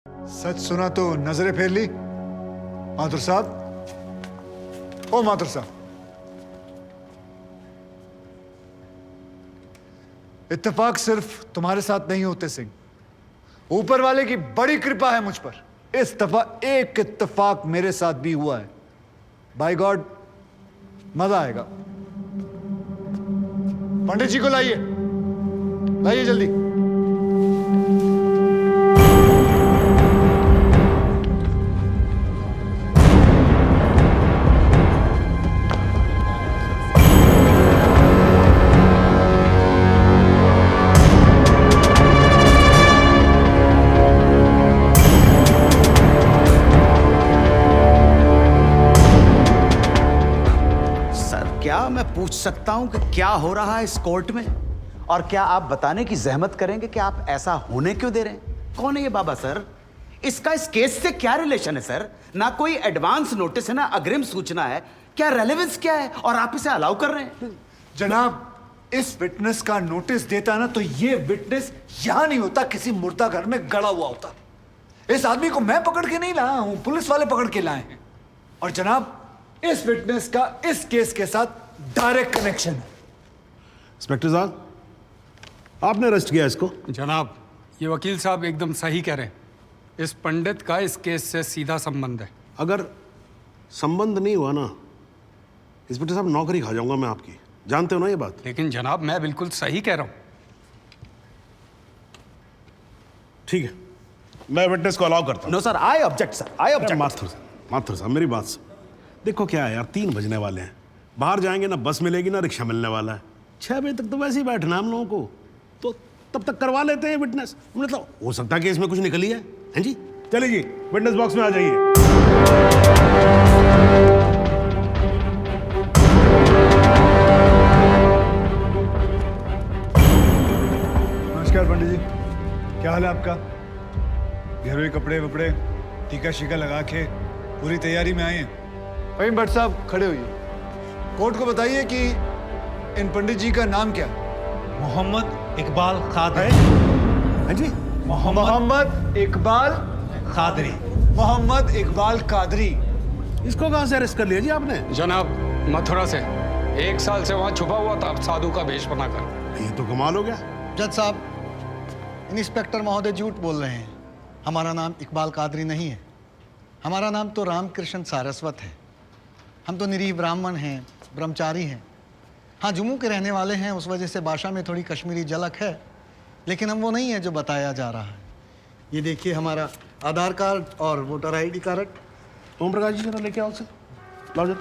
सच सुना तो नजरें फेर ली। माथुर साहब, ओ माथुर साहब, इत्तेफाक सिर्फ तुम्हारे साथ नहीं होते सिंह, ऊपर वाले की बड़ी कृपा है मुझ पर। इस दफा एक इत्तेफाक मेरे साथ भी हुआ है। बाय गॉड, मजा आएगा। पंडित जी को लाइए, लाइए जल्दी। क्या मैं पूछ सकता हूं कि क्या हो रहा है इस कोर्ट में? और क्या आप बताने की जहमत करेंगे कि आप ऐसा होने क्यों दे रहे हैं? कौन है ये बाबा सर? इसका इस केस से क्या रिलेशन है सर? ना कोई एडवांस नोटिस है, ना अग्रिम सूचना है। क्या रेलेवेंस क्या है और आप इसे अलाउ कर रहे हैं? जनाब, इस विटनेस का नोटिस देता ना तो ये विटनेस यहां नहीं होता, किसी मुर्दा घर में गड़ा हुआ होता। इस आदमी को मैं पकड़ के नहीं लाया हूं, पुलिस वाले पकड़ के लाए हैं। और जनाब, इस विटनेस का इस केस के साथ डायरेक्ट कनेक्शन है। इंस्पेक्टर साहब, आपने अरेस्ट किया इसको? जनाब, ये वकील साहब एकदम सही कह रहे हैं। इस पंडित का इस केस से सीधा संबंध है। अगर संबंध नहीं हुआ ना, इंस्पेक्टर साहब, नौकरी खा जाऊंगा मैं आपकी। जानते हो ना ये बात? लेकिन जनाब, मैं बिल्कुल सही कह रहा हूं। ठीक है, मैं विटनेस को अलाउ करता हूं। No sir, I object sir, I object. Mathur साहब, मेरी बात सुन। देखो क्या है यार, 3 बजने वाले हैं, बाहर जाएंगे ना बस मिलेगी ना रिक्शा मिलने वाला है। 6 बजे तक तो वैसे ही बैठना हम लोगों को, तो तब तक करवा लेते हैं विटनेस। मतलब हो सकता है कि इसमें कुछ निकली है। हैं जी? चलिए जी, विटनेस बॉक्स में आ जाइए। नमस्कार पंडित जी, क्या हाल है आपका? घेरे कपड़े वपड़े, टीका शीका लगा के पूरी तैयारी में आए हैं। फहीम भट्ट साहब, खड़े होइए। कोर्ट को बताइए कि इन पंडित जी का नाम क्या है? मोहम्मद इकबाल कादरी। हैं जी? मोहम्मद इकबाल कादरी। मोहम्मद इकबाल कादरी। इसको कहां से अरेस्ट कर लिया जी आपने? जनाब, मथुरा से 1 साल से वहां छुपा हुआ था, साधु का भेष बनाकर। ये तो कमाल हो गया। जज साहब, इंस्पेक्टर महोदय झूठ बोल रहे हैं। हमारा नाम इकबाल कादरी नहीं है। हमारा नाम तो रामकृष्ण सारस्वत है। हम तो निरीह ब्राह्मण हैं, ब्रह्मचारी हैं। हाँ, जम्मू के रहने वाले हैं, उस वजह से भाषा में थोड़ी कश्मीरी झलक है, लेकिन हम वो नहीं है जो बताया जा रहा है। ये देखिए हमारा आधार कार्ड और voter ID card. Om Prakash ji, जरा लेके आओ उसे। लाओ जरा,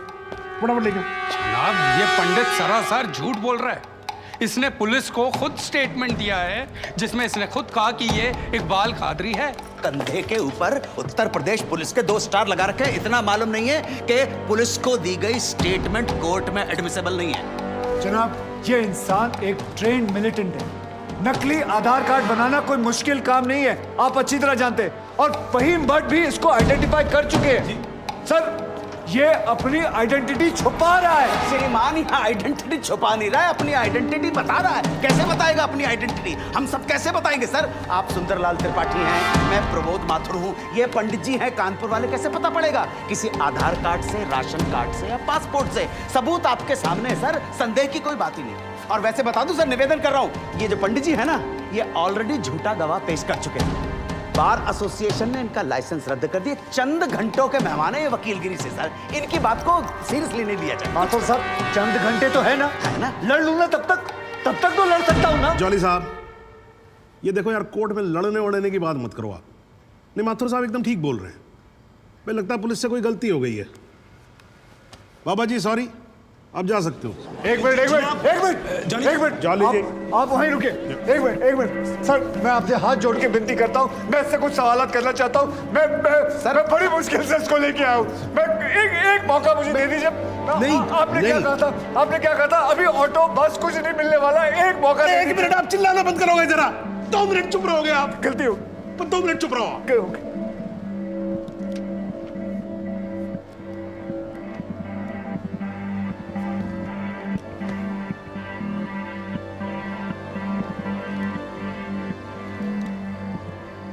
फटाफट लेके आओ। जनाब, ये पंडित सरासर झूठ बोल रहा है। इसने पुलिस को खुद स्टेटमेंट दिया है, जिसमें इसने खुद कहा कि ये इकबाल कादरी है। कंधे के ऊपर उत्तर प्रदेश पुलिस के 2 स्टार लगा रखे हैं। इतना मालूम नहीं है कि पुलिस को दी गई स्टेटमेंट कोर्ट में एडमिसेबल नहीं है। जनाब, ये इंसान एक ट्रेन्ड मिलिटेंट है। नकली आधार कार्ड बनाना कोई मुश्किल काम नहीं है, आप अच्छी तरह जानते हैं। और फहीम भट्ट भी इसको आइडेंटिफाई कर चुके हैं। सर, ये अपनी आइडेंटिटी छुपा रहा है। श्रीमान यहाँ आइडेंटिटी छुपा नहीं रहा है, अपनी आइडेंटिटी बता रहा है। कैसे बताएगा अपनी आइडेंटिटी? हम सब कैसे बताएंगे सर? आप सुंदरलाल त्रिपाठी हैं, मैं प्रबोध माथुर हूँ, ये पंडित जी हैं कानपुर वाले। कैसे पता पड़ेगा? किसी आधार कार्ड से, राशन कार्ड से या पासपोर्ट से। सबूत आपके सामने है सर, संदेह की कोई बात ही नहीं। और वैसे बता दूं सर, निवेदन कर रहा हूँ, ये जो पंडित जी है ना, ये ऑलरेडी झूठा गवाह पेश कर चुके हैं। बार एसोसिएशन ने इनका लाइसेंस रद्द कर दिया। चंद घंटों के मेहमान है ये वकीलगिरी से सर, इनकी बात को सीरियसली नहीं लिया जाए। माथुर साहब, चंद घंटे तो है ना, लड़ लूंगा तब तक तो लड़ सकता हूं ना। जॉली साहब, ये देखो यार, कोर्ट में लड़ने वड़ने की बात मत करो आप। नहीं, माथुर साहब एकदम ठीक बोल रहे हैं। मुझे लगता है पुलिस से कोई गलती हो गई है। बाबा जी सॉरी, आप जा सकते हो। एक मिनट जॉली जी, आप वहीं रुके। एक मिनट सर, मैं आपसे हाथ जोड़ के विनती करता हूँ, मैं इससे कुछ सवालात करना चाहता हूँ। मैं बड़ी मुश्किल से इसको लेके आया हूँ। मैं एक मौका मुझे दे दीजिए। नहीं, आपने क्या कहा था? आपने क्या कहा था? अभी ऑटो बस कुछ नहीं मिलने वाला है, एक मौका। 1 मिनट आप चिल्लाना बंद करोगे जरा? 2 मिनट चुप रहोगे आप? गलती हो, पर 2 मिनट चुप रहो।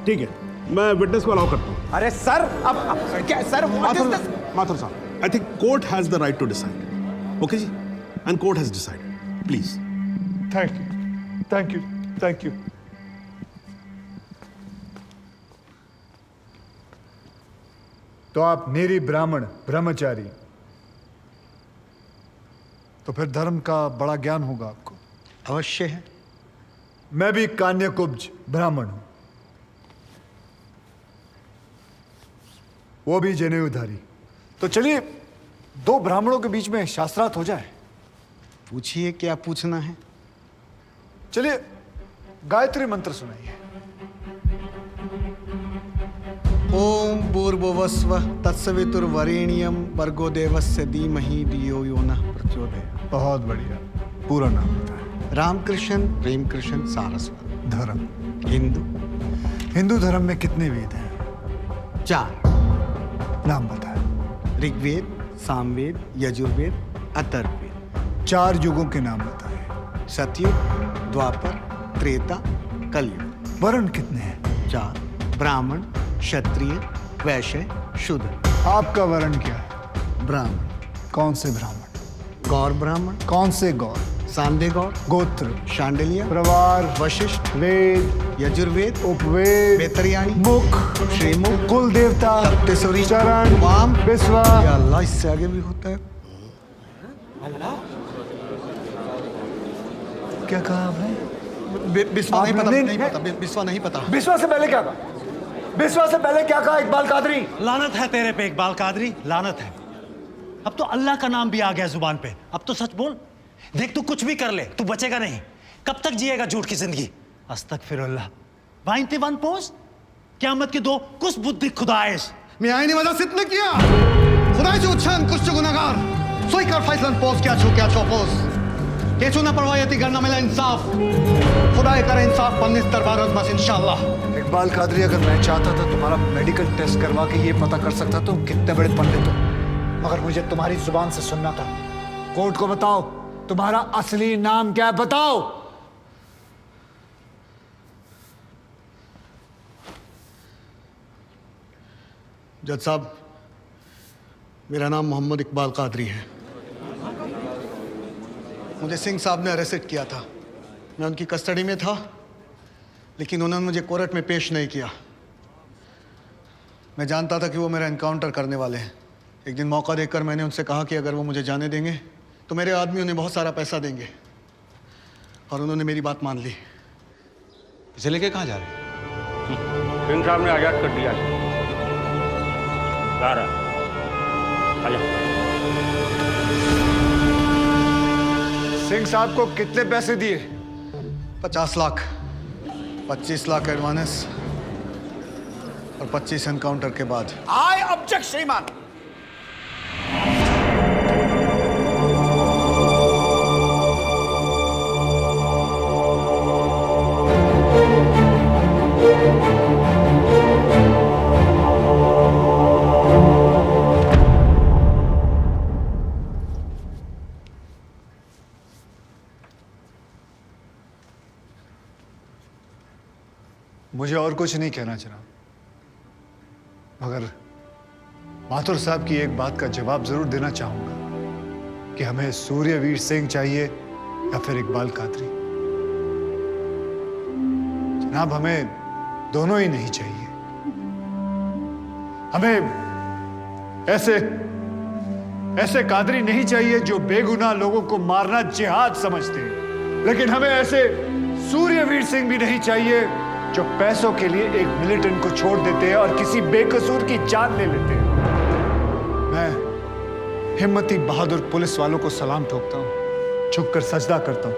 ठीक है, मैं विटनेस को अलाउ करता हूँ। अरे सर अब क्या सर माथुर साहब, I think court has the right to decide. Okay जी, and court has decided, please. Thank you. तो आप निरी ब्राह्मण ब्रह्मचारी, तो फिर धर्म का बड़ा ज्ञान होगा आपको। अवश्य है। मैं भी कान्यकुब्ज ब्राह्मण हूं, वो भी जनेऊधारी। तो चलिए दो ब्राह्मणों के बीच में शास्त्रार्थ हो जाए। पूछिए, क्या पूछना है? चलिए गायत्री मंत्र सुनाइए। ओम भूर्भुवस्वः तत्सवितुर्वरेण्यं भर्गो देवस्य धीमहि धियो यो नः प्रचोदयात्। बहुत बढ़िया, पूरा नाम बताएं। रामकृष्ण प्रेमकृष्ण सारस्वत। धर्म? हिंदू धर्म में कितने वेद हैं? 4। नाम बताएं। ऋग्वेद, सामवेद, यजुर्वेद, अथर्ववेद। 4 युगों के नाम बताएं। सतयुग, द्वापर, त्रेता, कलयुग। वर्ण कितने हैं? 4। ब्राह्मण, क्षत्रिय, वैश्य, शूद्र। आपका वर्ण क्या है? ब्राह्मण। कौन से ब्राह्मण? गौर ब्राह्मण। कौन से गौर? सांदे गौर। गोत्र? शांडिल्य, प्रवार? वशिष्ठ, वेद? यजुर्वेद, उपवेद? बेतरियाणी, मुख? श्रीमुख, कुल देवता? सप्तसुरी, चरण? वाम, विश्वा? या अल्लाह, इससे आगे भी होता है। क्या कहा आपने? बिस्वा नहीं पता, आपने- नहीं पता, बिस्वा नहीं पता। विश्वास से पहले क्या कहा? विश्वास से पहले क्या कहा इकबाल कादरी? लानत है तेरे पे इकबाल कादरी, लानत है। अब तो अल्लाह का नाम भी आ गया जुबान पे। अब तो सच बोल। देख तू कुछ भी कर ले, तू बचेगा नहीं। कब तक जिएगा झूठ की जिंदगी? अस्तगफिरुल्लाह। 91 पोस्ट क़यामत के 2 कुछ बुद्धि खुदाइश। मैं आईने वाला सिद्ध किया खुदाई से उच्छान कुछ गुनाहगार सोई कर फैसलन पोस्ट क्या छो पोस्ट केचू ना परवायती करना मिला इंसाफ खुदाई करे इंसाफ बनने दरबार बस इंशाल्लाह। इकबाल कादरी, अगर मैं चाहता था तुम्हारा मेडिकल टेस्ट करवा के ये पता कर सकता तुम कितने बड़े पंडित हो, मगर मुझे तुम्हारी जुबान से सुनना था। कोर्ट को बताओ तुम्हारा असली नाम क्या है, बताओ। जज साहब, मेरा नाम मोहम्मद इकबाल कादरी है। मुझे सिंह साहब ने अरेस्ट किया था। मैं उनकी कस्टडी में था, लेकिन उन्होंने मुझे कोर्ट में पेश नहीं किया। मैं जानता था कि वो मेरा एनकाउंटर करने वाले हैं। एक दिन मौका देकर मैंने उनसे कहा कि अगर वो मुझे जाने देंगे तो मेरे आदमी उन्हें बहुत सारा पैसा देंगे, और उन्होंने मेरी बात मान ली। इसे लेके कहाँ जा रहे हैं? सिंह साहब ने आजाद कर दिया है। जा रहा आजा। सिंह साहब को कितने पैसे दिए? 50 लाख, 25 लाख एडवांस और 25 एनकाउंटर के बाद। आई ऑब्जेक्ट श्रीमान। मुझे और कुछ नहीं कहना जनाब, मगर माथुर साहब की एक बात का जवाब जरूर देना चाहूंगा कि हमें सूर्यवीर सिंह चाहिए या फिर इकबाल कादरी। जनाब, हमें दोनों ही नहीं चाहिए। हमें ऐसे कादरी नहीं चाहिए जो बेगुनाह लोगों को मारना जिहाद समझते हैं, लेकिन हमें ऐसे सूर्यवीर सिंह भी नहीं चाहिए जो पैसों के लिए एक मिलिटेंट को छोड़ देते हैं और किसी बेकसूर की जान ले लेते हैं। मैं हिम्मती बहादुर पुलिस वालों को सलाम ठोकता हूं, झुककर सजदा करता हूं,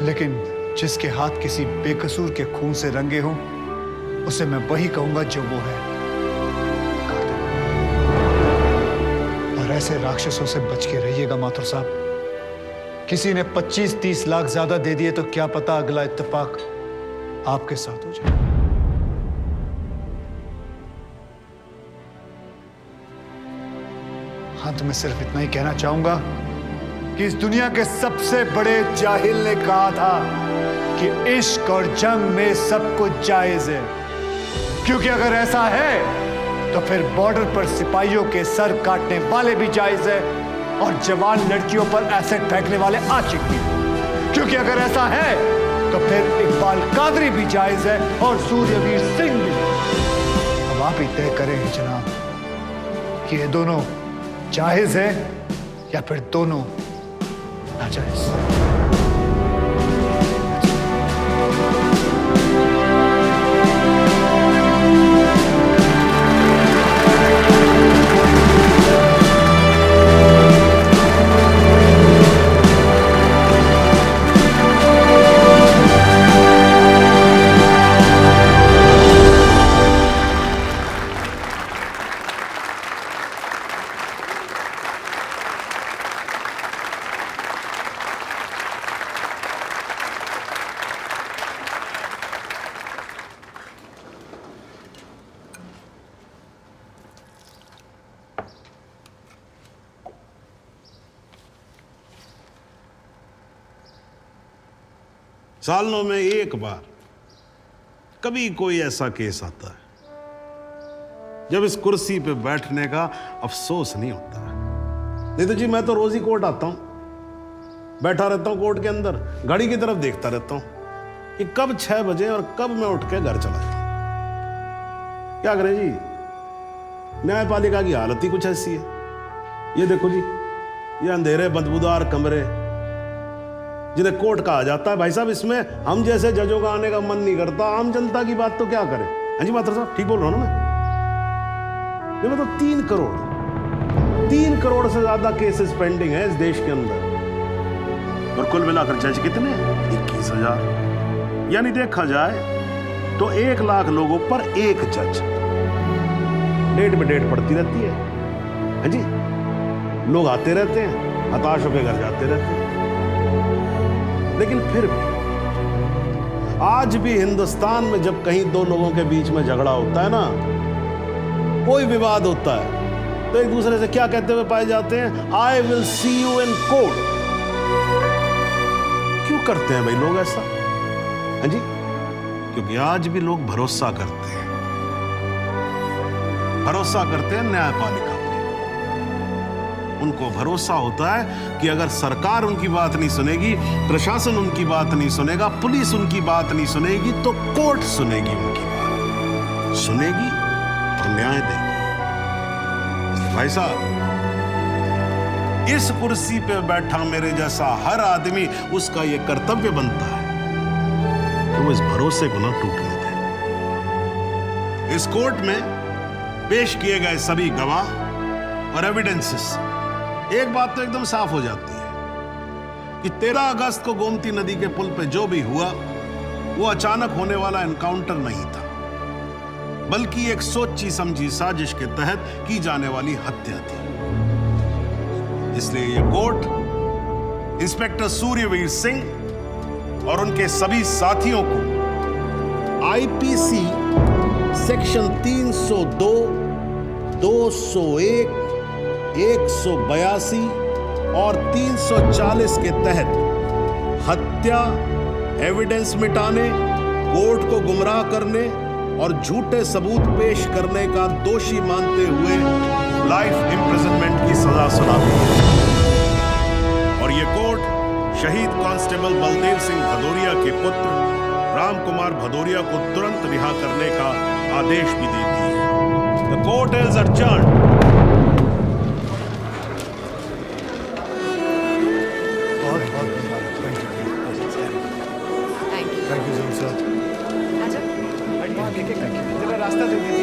लेकिन जिसके हाथ किसी बेकसूर के खून से रंगे हों, उसे मैं वही कहूंगा जो वो है, कातिल। और ऐसे राक्षसों से बच के रहिएगा माथुर साहब। किसी ने 25-30 लाख ज्यादा दे दिए तो क्या पता अगला इत्तेफाक आपके साथ हो जाए। अंत में सिर्फ इतना ही कहना चाहूंगा कि इस दुनिया के सबसे बड़े जाहिल ने कहा था कि इश्क और जंग में सब कुछ जायज है, क्योंकि अगर ऐसा है तो फिर बॉर्डर पर सिपाहियों के सर काटने वाले भी जायज है और जवान लड़कियों पर एसिड फेंकने वाले आशिक भी। क्योंकि अगर ऐसा है तो फिर इकबाल कादरी भी जायज है और सूर्यवीर सिंह भी। अब आप ही तय करें जनाब कि ये दोनों जायज है या फिर दोनों नाजायज। सालों में एक बार कभी कोई ऐसा केस आता है जब इस कुर्सी पे बैठने का अफसोस नहीं होता है। नहीं तो जी मैं तो रोज ही कोर्ट आता हूं, बैठा रहता हूं कोर्ट के अंदर, घड़ी की तरफ देखता रहता हूं कि कब 6 बजे और कब मैं उठ के घर चला जाऊं। क्या करें जी, न्यायपालिका की हालत ही कुछ ऐसी है। ये देखो जी, ये अंधेरे बदबूदार कमरे जिन्हें कोर्ट कहा जाता है, भाई साहब इसमें हम जैसे जजों का आने का मन नहीं करता। आम जनता की बात तो क्या करें। हाँ जी मात्र साहब ठीक बोल रहा हूं ना मैं? ये मतलब 3 करोड़ से ज्यादा केसेस पेंडिंग है इस देश के अंदर और कुल मिलाकर जज कितने? 21,000। यानी देखा जाए तो 1 लाख लोगों पर एक जज। डेट पे डेट पड़ती रहती है। हाँ जी, लोग आते रहते हैं, हताश होकर घर जाते रहते हैं। लेकिन फिर भी आज भी हिंदुस्तान में जब कहीं 2 लोगों के बीच में झगड़ा होता है ना, कोई विवाद होता है, तो एक दूसरे से क्या कहते हुए पाए जाते हैं? I will see you in court. क्यों करते हैं भाई लोग ऐसा? हाँ जी, क्योंकि आज भी लोग भरोसा करते हैं, न्यायपालिका पे। उनको भरोसा होता है कि अगर सरकार उनकी बात नहीं सुनेगी, प्रशासन उनकी बात नहीं सुनेगा, पुलिस उनकी बात नहीं सुनेगी, तो कोर्ट सुनेगी उनकी बात, सुनेगी और न्याय देगी। भाई साहब, इस कुर्सी पे बैठा मेरे जैसा हर आदमी, उसका यह कर्तव्य बनता है कि वो इस भरोसे को ना टूटने दे। इस कोर्ट में पेश किए गए सभी गवाह और एविडेंसेस, एक बात तो एकदम साफ हो जाती है कि 13 अगस्त को गोमती नदी के पुल पे जो भी हुआ वो अचानक होने वाला एनकाउंटर नहीं था, बल्कि एक सोची समझी साजिश के तहत की जाने वाली हत्या थी। इसलिए यह कोर्ट इंस्पेक्टर सूर्यवीर सिंह और उनके सभी साथियों को आईपीसी सेक्शन 302, 201, 182 और 340 के तहत हत्या, एविडेंस मिटाने, कोर्ट को गुमराह करने और झूठे सबूत पेश करने का दोषी मानते हुए लाइफ इम्प्रिजनमेंट की सजा सुनाती है। और यह कोर्ट शहीद कांस्टेबल बलदेव सिंह भदौरिया के पुत्र राम कुमार भदौरिया को तुरंत रिहा करने का आदेश भी देती है। The court is adjourned. रास्ता दे दीजिए।